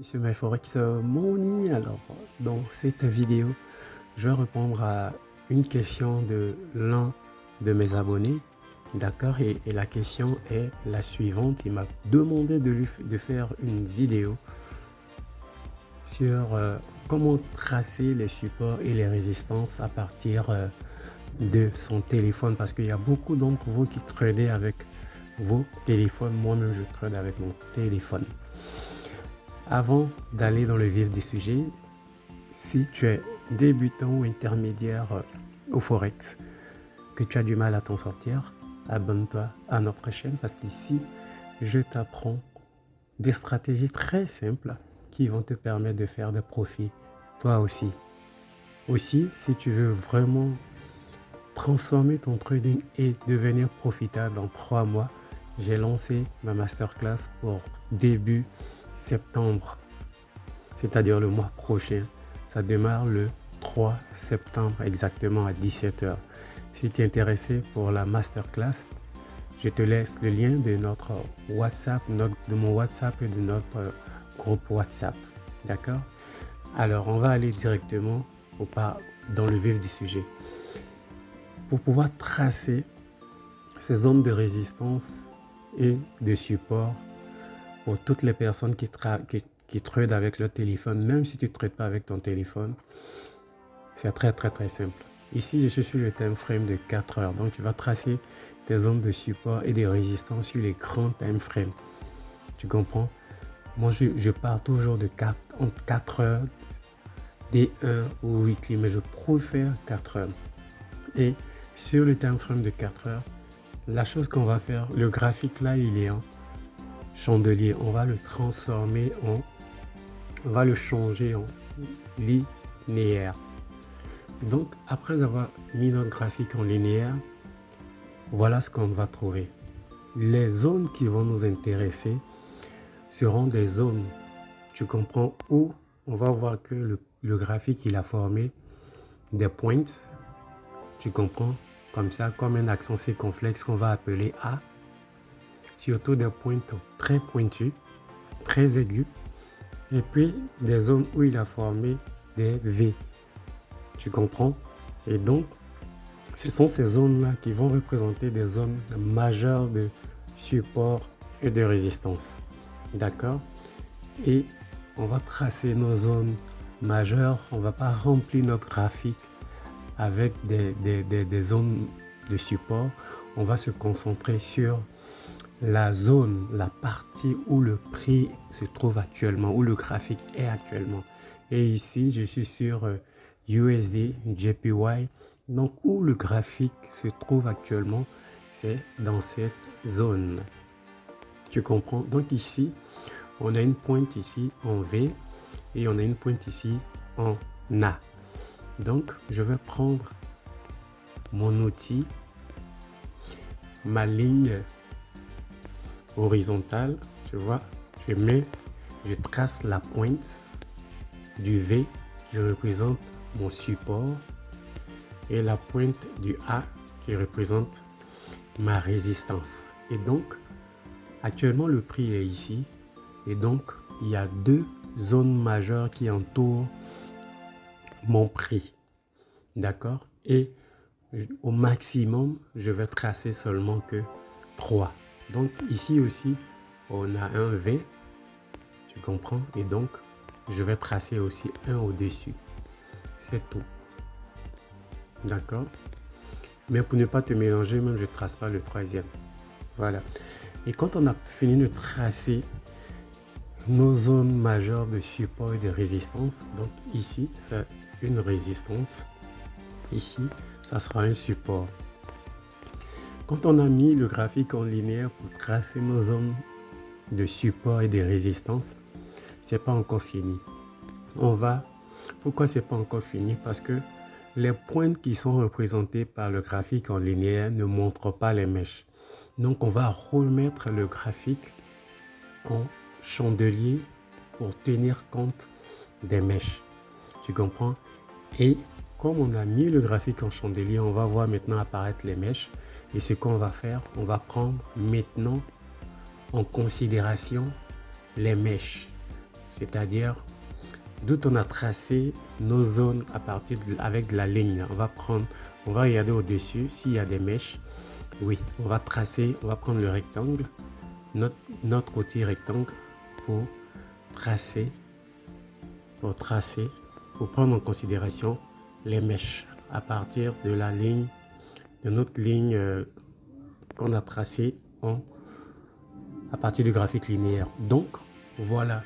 Monsieur MyForex Money. Alors, dans cette vidéo, je vais répondre à une question de l'un de mes abonnés. D'accord, et la question est la suivante. Il m'a demandé de faire une vidéo sur comment tracer les supports et les résistances à partir de son téléphone, parce qu'il y a beaucoup d'entre vous qui tradez avec vos téléphones. Moi-même, je trade avec mon téléphone. Avant d'aller dans le vif du sujet, si tu es débutant ou intermédiaire au Forex, que tu as du mal à t'en sortir, abonne-toi à notre chaîne, parce qu'ici, je t'apprends des stratégies très simples qui vont te permettre de faire des profits toi aussi. Aussi, si tu veux vraiment transformer ton trading et devenir profitable en 3 mois, j'ai lancé ma masterclass pour début septembre, c'est-à-dire le mois prochain. Ça démarre le 3 septembre exactement à 17 h. Si tu es intéressé pour la masterclass, je te laisse le lien de notre WhatsApp, de mon WhatsApp et de notre groupe WhatsApp. D'accord? Alors, on va aller directement dans le vif du sujet. Pour pouvoir tracer ces zones de résistance et de support pour toutes les personnes qui tradent avec leur téléphone, même si tu ne trades pas avec ton téléphone, c'est très simple. Ici, je suis sur le time frame de 4 heures. Donc, tu vas tracer tes zones de support et de résistance sur les grands time frames. Tu comprends? Moi, je pars toujours de entre 4 heures, D1 ou weekly, mais je préfère 4 heures. Et sur le time frame de 4 heures, la chose qu'on va faire, le graphique là, il est en chandelier. On va le transformer on va le changer en linéaire. Donc, après avoir mis notre graphique en linéaire, voilà ce qu'on va trouver. Les zones qui vont nous intéresser seront des zones, tu comprends, où on va voir que le graphique, il a formé des points, tu comprends, comme ça, comme un accent circonflexe qu'on va appeler A, surtout des points très pointus, très aigus, et puis des zones où il a formé des V, tu comprends. Et donc, ce sont ces zones-là qui vont représenter des zones majeures de support et de résistance. D'accord? Et on va tracer nos zones majeures. On ne va pas remplir notre graphique avec des zones de support. On va se concentrer sur la zone, la partie où le prix se trouve actuellement, où le graphique est actuellement. Et ici, je suis sur USD, JPY. Donc, où le graphique se trouve actuellement, c'est dans cette zone. Tu comprends? Donc ici, on a une pointe ici en V et on a une pointe ici en A. Donc, je vais prendre mon outil, ma ligne horizontale, tu vois, je trace la pointe du V qui représente mon support et la pointe du A qui représente ma résistance. Et donc, actuellement, le prix est ici. Et donc, il y a deux zones majeures qui entourent mon prix. D'accord? Et au maximum, je vais tracer seulement que 3. Donc, ici aussi, on a un V. Tu comprends? Et donc, je vais tracer aussi un au-dessus. C'est tout. D'accord? Mais pour ne pas te mélanger, même je ne trace pas le troisième. Voilà. Et quand on a fini de tracer nos zones majeures de support et de résistance, donc ici, c'est une résistance. Ici, ça sera un support. Quand on a mis le graphique en linéaire pour tracer nos zones de support et de résistance, c'est pas encore fini. Pourquoi c'est pas encore fini? Parce que les points qui sont représentés par le graphique en linéaire ne montrent pas les mèches. Donc on va remettre le graphique en chandelier pour tenir compte des mèches. Tu comprends? Et comme on a mis le graphique en chandelier, on va voir maintenant apparaître les mèches. Et ce qu'on va faire, on va prendre maintenant en considération les mèches. c'est-à-dire d'où on a tracé nos zones à partir avec de la ligne. On va regarder au-dessus s'il y a des mèches. Oui, on va prendre le rectangle, notre outil rectangle pour tracer, pour prendre en considération les mèches à partir de la ligne, de notre ligne qu'on a tracée à partir du graphique linéaire. Donc, voilà,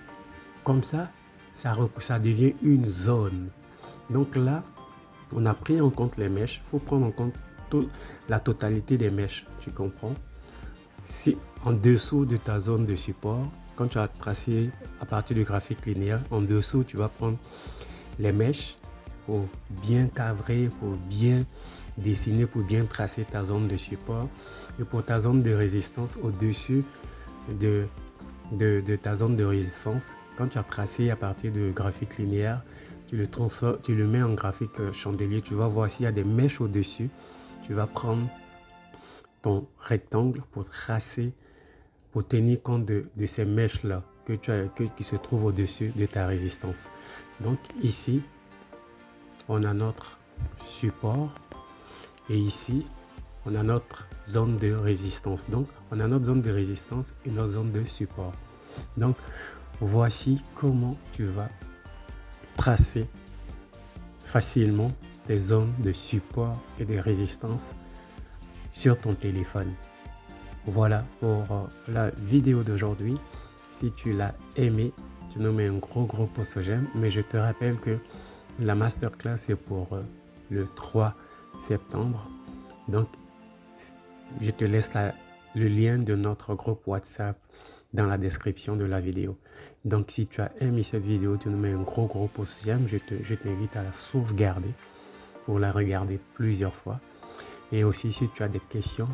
comme ça devient une zone. Donc là, on a pris en compte les mèches. Il faut prendre en compte la totalité des mèches, tu comprends? Si en dessous de ta zone de support, quand tu as tracé à partir du graphique linéaire, en dessous, tu vas prendre les mèches pour bien cadrer, pour bien dessiner, pour bien tracer ta zone de support. Et pour ta zone de résistance, au-dessus de ta zone de résistance, quand tu as tracé à partir du graphique linéaire, tu le mets en graphique chandelier, tu vas voir s'il y a des mèches au-dessus. Tu vas prendre ton rectangle pour tracer, pour tenir compte de ces mèches-là qui se trouvent au-dessus de ta résistance. Donc ici, on a notre support et ici, on a notre zone de résistance. Donc, on a notre zone de résistance et notre zone de support. Donc, voici comment tu vas tracer facilement des zones de support et de résistance sur ton téléphone. Voilà pour la vidéo d'aujourd'hui. Si tu l'as aimé, tu nous mets un gros pouce j'aime. Mais je te rappelle que la masterclass c'est pour le 3 septembre. Donc, je te laisse le lien de notre groupe WhatsApp dans la description de la vidéo. Donc, si tu as aimé cette vidéo, tu nous mets un gros pouce j'aime. Je t'invite à la sauvegarder pour la regarder plusieurs fois. Et aussi, si tu as des questions,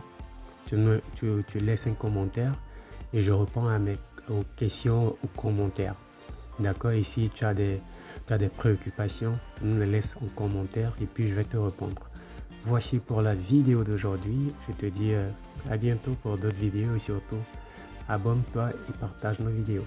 tu laisses un commentaire et je réponds aux questions, aux commentaires. D'accord? Et si tu as des préoccupations, tu nous les laisses en commentaire et puis je vais te répondre. Voici pour la vidéo d'aujourd'hui. Je te dis à bientôt pour d'autres vidéos et surtout, abonne-toi et partage nos vidéos.